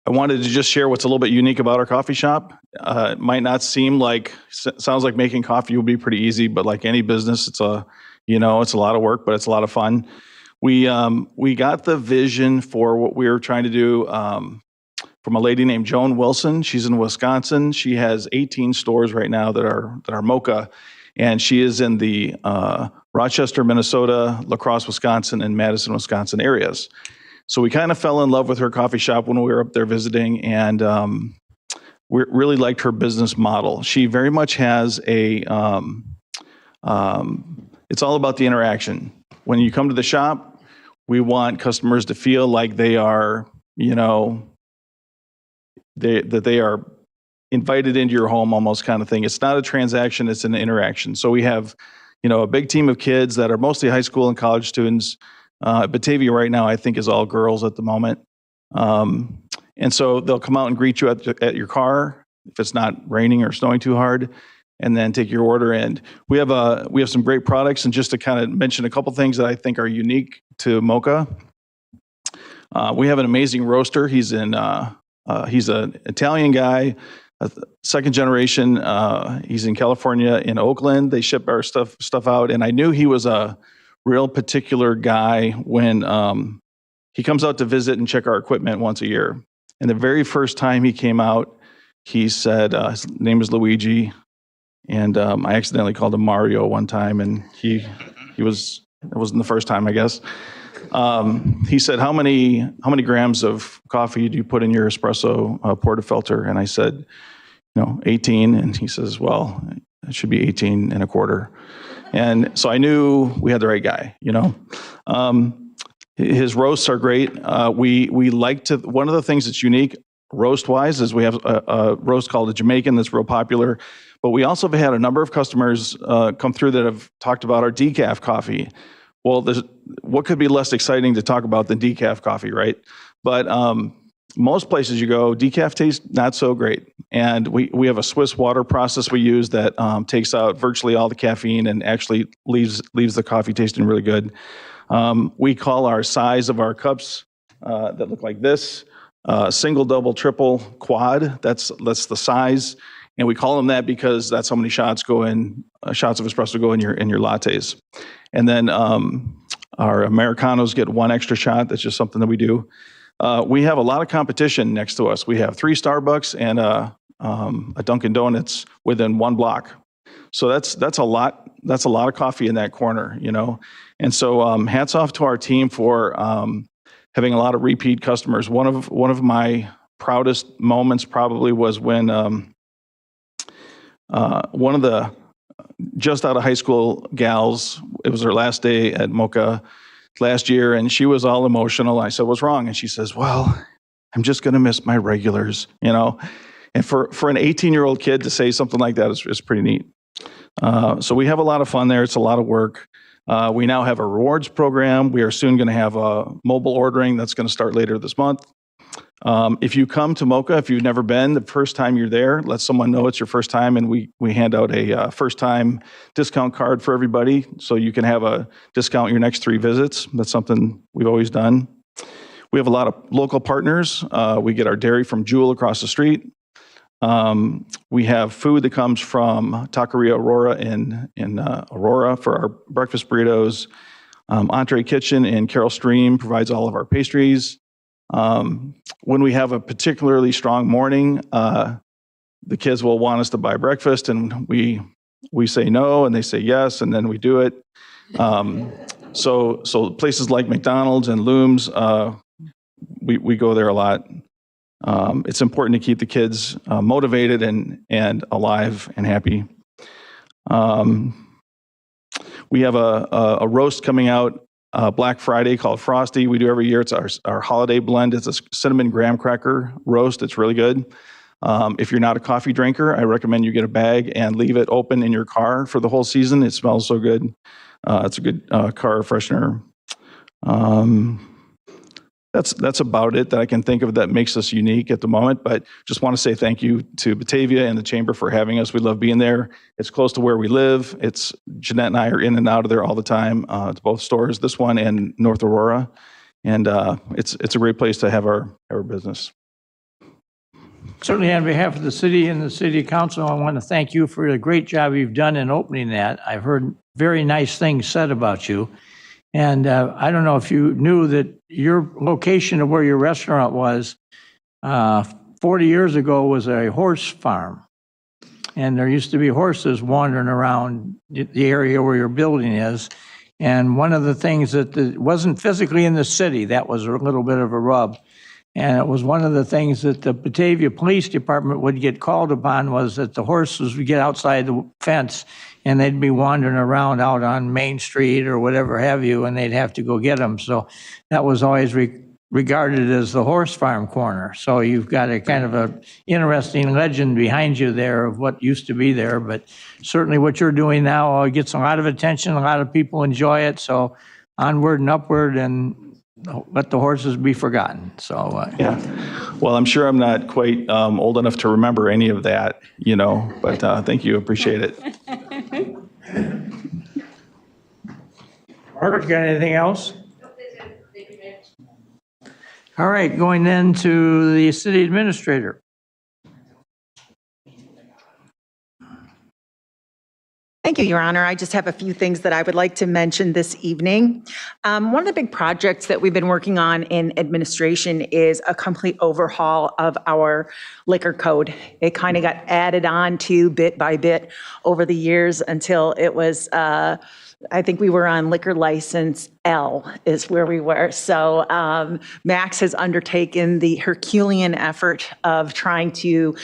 I wanted to just share what's a little bit unique about our coffee shop. It might not sounds like making coffee will be pretty easy, but like any business, it's a lot of work, but it's a lot of fun. We got the vision for what we were trying to do from a lady named Joan Wilson. She's in Wisconsin. She has 18 stores right now that are Mocha, and she is in the Rochester, Minnesota, La Crosse, Wisconsin, and Madison, Wisconsin areas. So we kind of fell in love with her coffee shop when we were up there visiting, and we really liked her business model. She very much has it's all about the interaction. When you come to the shop, we want customers to feel like they are, that they are invited into your home almost kind of thing. It's not a transaction, it's an interaction. So we have, a big team of kids that are mostly high school and college students. Batavia right now, I think, is all girls at the moment. And so they'll come out and greet you at your car if it's not raining or snowing too hard, and then take your order. And we have some great products. And just to kind of mention a couple things that I think are unique to Mocha, we have an amazing roaster. He's an Italian guy, second generation. He's in California, in Oakland. They ship our stuff out, and I knew he was a real particular guy when he comes out to visit and check our equipment once a year. And the very first time he came out, he said his name is Luigi, and I accidentally called him Mario one time, and he it wasn't the first time, I guess. He said, how many grams of coffee do you put in your espresso portafilter? And I said, 18. And he says, well, it should be 18 and a quarter. And so I knew we had the right guy, His roasts are great. We like to, one of the things that's unique roast-wise is we have a roast called a Jamaican that's real popular. But we also have had a number of customers come through that have talked about our decaf coffee. Well, what could be less exciting to talk about than decaf coffee, right? But most places you go, decaf tastes not so great. And we have a Swiss water process we use that takes out virtually all the caffeine and actually leaves the coffee tasting really good. We call our size of our cups that look like this, single, double, triple, quad. That's the size. And we call them that because that's how many shots of espresso go in your lattes. And then our Americanos get one extra shot. That's just something that we do. We have a lot of competition next to us. We have 3 Starbucks and a Dunkin' Donuts within 1 block. So that's a lot. That's a lot of coffee in that corner, And so hats off to our team for having a lot of repeat customers. One of my proudest moments probably was when one of the just out of high school gals, it was her last day at Mocha last year, and she was all emotional. I said, what's wrong? And she says, well, I'm just going to miss my regulars, And for an 18-year-old kid to say something like that is pretty neat. So we have a lot of fun there. It's a lot of work. We now have a rewards program. We are soon going to have a mobile ordering that's going to start later this month. If you come to Mocha, if you've never been, the first time you're there, let someone know it's your first time, and we hand out a first-time discount card for everybody, so you can have a discount your next 3 visits. That's something we've always done. We have a lot of local partners. We get our dairy from Jewel across the street. We have food that comes from Taqueria Aurora in Aurora for our breakfast burritos. Entree Kitchen in Carroll Stream provides all of our pastries. When we have a particularly strong morning, the kids will want us to buy breakfast, and we say no, and they say yes, and then we do it. So places like McDonald's and Looms, we go there a lot. It's important to keep the kids motivated and alive and happy. We have a roast coming out Black Friday called Frosty. We do every year. It's our holiday blend. It's a cinnamon graham cracker roast. It's really good. If you're not a coffee drinker, I recommend you get a bag and leave it open in your car for the whole season. It smells so good. It's a good car freshener. That's about it that I can think of that makes us unique at the moment. But just want to say thank you to Batavia and the Chamber for having us. We love being there. It's close to where we live. Jeanette and I are in and out of there all the time to both stores, this one and North Aurora. And it's a great place to have our business. Certainly on behalf of the city and the city council, I want to thank you for the great job you've done in opening that. I've heard very nice things said about you. And I don't know if you knew that your location of where your restaurant was 40 years ago was a horse farm. And there used to be horses wandering around the area where your building is. And one of the things that wasn't physically in the city, that was a little bit of a rub. And it was one of the things that the Batavia Police Department would get called upon, was that the horses would get outside the fence and they'd be wandering around out on Main Street or whatever have you, and they'd have to go get them. So that was always regarded as the horse farm corner. So you've got a kind of a interesting legend behind you there of what used to be there. But certainly what you're doing now gets a lot of attention. A lot of people enjoy it. So onward and upward, and let the horses be forgotten. So yeah. Well, I'm sure I'm not quite old enough to remember any of that, but thank you. Appreciate it. Margaret, got anything else? All right, going then to the city administrator. Thank you, Your Honor. I just have a few things that I would like to mention this evening. One of the big projects that we've been working on in administration is a complete overhaul of our liquor code. It kind of got added on to bit by bit over the years until it was I think we were on liquor license L is where we were. So Max has undertaken the Herculean effort of trying to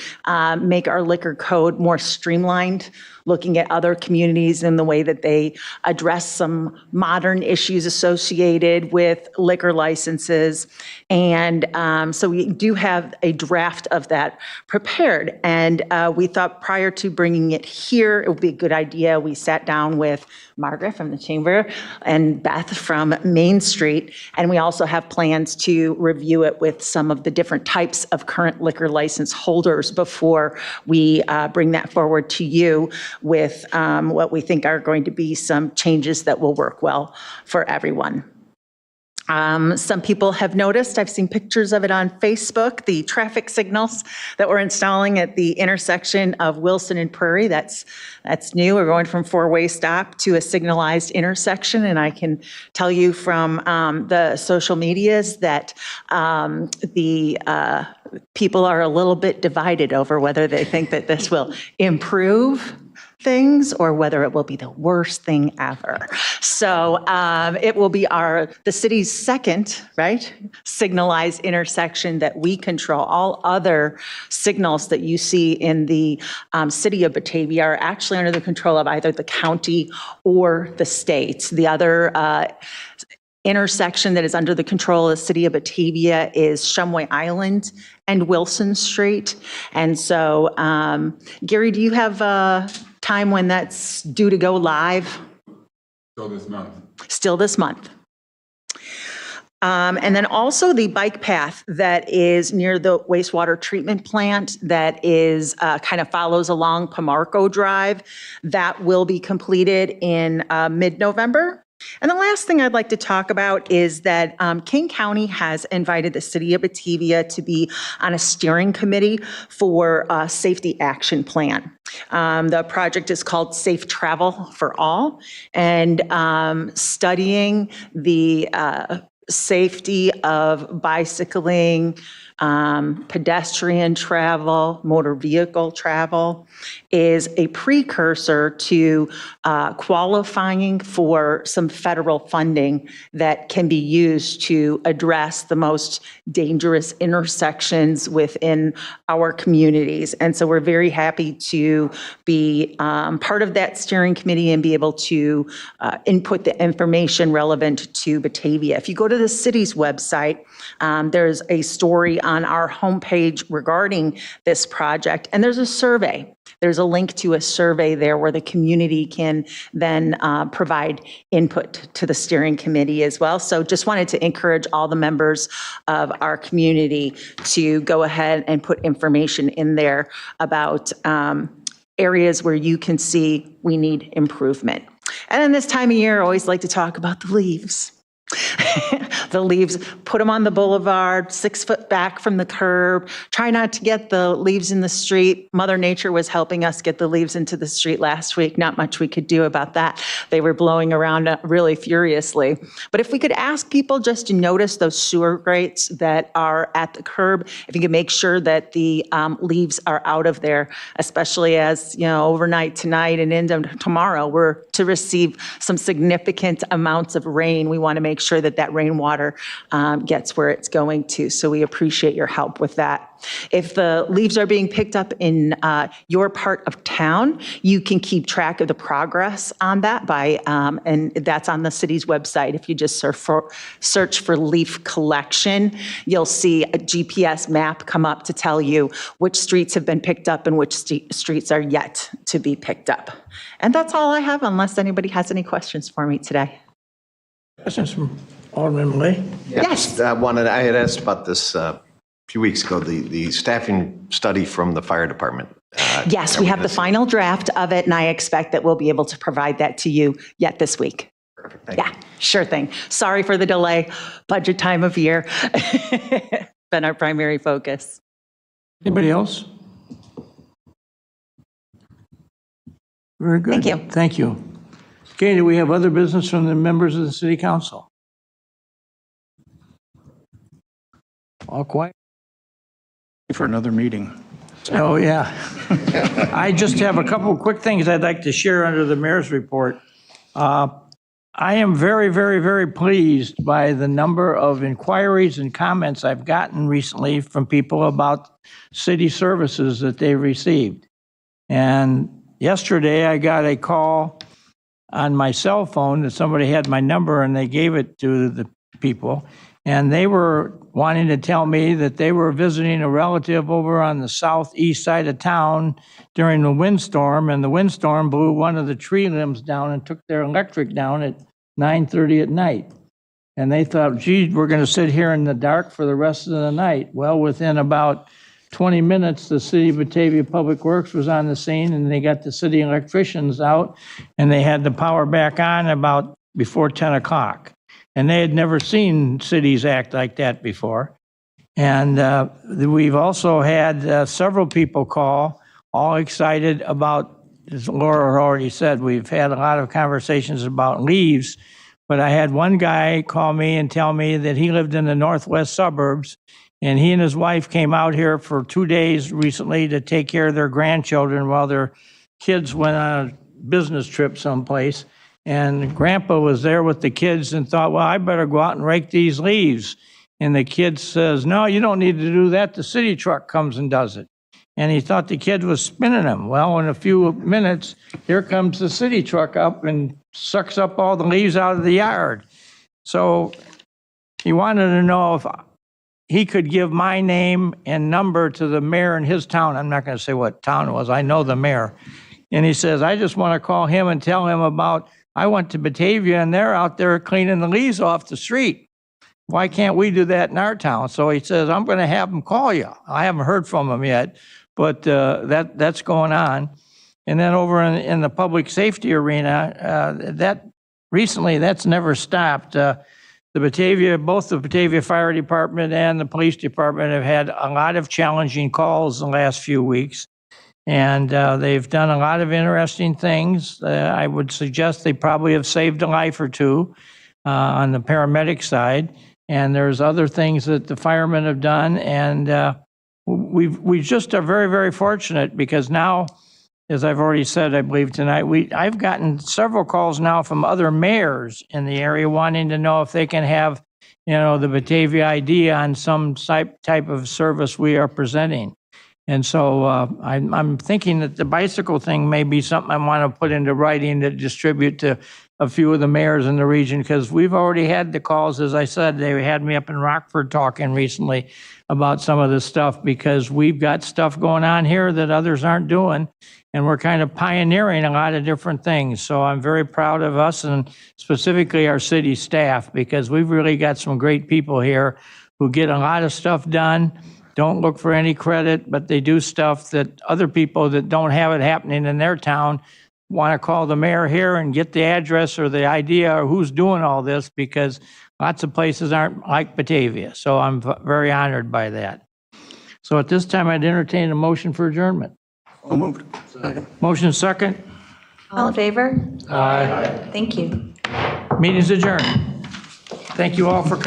make our liquor code more streamlined, looking at other communities and the way that they address some modern issues associated with liquor licenses. And so we do have a draft of that prepared. And we thought prior to bringing it here, it would be a good idea. We sat down with Margaret from the Chamber and Beth from Main Street. And we also have plans to review it with some of the different types of current liquor license holders before we bring that forward to you with what we think are going to be some changes that will work well for everyone. Some people have noticed, I've seen pictures of it on Facebook, the traffic signals that we're installing at the intersection of Wilson and Prairie. That's new. We're going from four-way stop to a signalized intersection. And I can tell you from the social medias that the people are a little bit divided over whether they think that this will improve things or whether it will be the worst thing ever. So it will be the city's second, right, signalized intersection that we control. All other signals that you see in the city of Batavia are actually under the control of either the county or the state. The other intersection that is under the control of the city of Batavia is Shumway Island and Wilson Street. And so, Gary, do you have a time when that's due to go live? Still this month. Still this month. And then also the bike path that is near the wastewater treatment plant that is kind of follows along Pomarco Drive, that will be completed in mid-November. And the last thing I'd like to talk about is that King County has invited the city of Batavia to be on a steering committee for a safety action plan. The project is called Safe Travel for All, and studying the safety of bicycling, pedestrian travel, motor vehicle travel is a precursor to qualifying for some federal funding that can be used to address the most dangerous intersections within our communities. And so we're very happy to be part of that steering committee and be able to input the information relevant to Batavia. If you go to the city's website, there's a story on our homepage regarding this project, and there's a survey. There's a link to a survey there where the community can then provide input to the steering committee as well. So just wanted to encourage all the members of our community to go ahead and put information in there about areas where you can see we need improvement. And then this time of year, I always like to talk about the leaves. The leaves, put them on the boulevard, 6 foot back from the curb. Try not to get the leaves in the street. Mother Nature was helping us get the leaves into the street last week. Not much we could do about that. They were blowing around really furiously. But if we could ask people just to notice those sewer grates that are at the curb, if you could make sure that the leaves are out of there, especially as, overnight tonight and into tomorrow, we're to receive some significant amounts of rain. We want to make sure that rainwater gets where it's going to. So we appreciate your help with that. If the leaves are being picked up in your part of town, you can keep track of the progress on that and that's on the city's website. If you just search for leaf collection, you'll see a GPS map come up to tell you which streets have been picked up and which streets are yet to be picked up. And that's all I have, unless anybody has any questions for me today. Questions from Alderman Lay? Yes. I had asked about this a few weeks ago, the staffing study from the fire department. Yes, we have the final draft of it, and I expect that we'll be able to provide that to you yet this week. Perfect. Thank you. Sure thing. Sorry for the delay. Budget time of year. Been our primary focus. Anybody else? Very good. Thank you. Thank you. Okay, do we have other business from the members of the city council? All quiet? For another meeting. Oh, yeah. I just have a couple of quick things I'd like to share under the mayor's report. I am very, very, very pleased by the number of inquiries and comments I've gotten recently from people about city services that they received. And yesterday I got a call on my cell phone that somebody had my number and they gave it to the people. And they were wanting to tell me that they were visiting a relative over on the southeast side of town during the windstorm, and the windstorm blew one of the tree limbs down and took their electric down at 9:30 at night. And they thought, gee, we're going to sit here in the dark for the rest of the night. Well, within about 20 minutes, the City of Batavia Public Works was on the scene, and they got the city electricians out, and they had the power back on about before 10 o'clock. And they had never seen cities act like that before. And we've also had several people call, all excited about, as Laura already said, we've had a lot of conversations about leaves, but I had one guy call me and tell me that he lived in the northwest suburbs, and he and his wife came out here for 2 days recently to take care of their grandchildren while their kids went on a business trip someplace. And Grandpa was there with the kids and thought, well, I better go out and rake these leaves. And the kid says, no, you don't need to do that. The city truck comes and does it. And he thought the kid was spinning him. Well, in a few minutes, here comes the city truck up and sucks up all the leaves out of the yard. So he wanted to know if he could give my name and number to the mayor in his town. I'm not going to say what town it was. I know the mayor. And he says, I just want to call him and tell him about, I went to Batavia and they're out there cleaning the leaves off the street. Why can't we do that in our town? So he says, I'm going to have him call you. I haven't heard from him yet, but that's going on. And then over in the public safety arena, that recently, that's never stopped. Both the Batavia Fire Department and the Police Department have had a lot of challenging calls in the last few weeks. And they've done a lot of interesting things. I would suggest they probably have saved a life or two on the paramedic side. And there's other things that the firemen have done. And we just are very, very fortunate because now, as I've already said, I believe tonight, I've gotten several calls now from other mayors in the area wanting to know if they can have, the Batavia ID on some type of service we are presenting. And so I'm thinking that the bicycle thing may be something I want to put into writing to distribute to a few of the mayors in the region, because we've already had the calls. As I said, they had me up in Rockford talking recently about some of this stuff, because we've got stuff going on here that others aren't doing, and we're kind of pioneering a lot of different things. So I'm very proud of us, and specifically our city staff, because we've really got some great people here who get a lot of stuff done. Don't look for any credit, but they do stuff that other people that don't have it happening in their town want to call the mayor here and get the address or the idea or who's doing all this, because lots of places aren't like Batavia. So I'm very honored by that. So at this time, I'd entertain a motion for adjournment. So moved. Motion second. All in favor? Aye. Thank you. Meeting's adjourned. Thank you all for coming.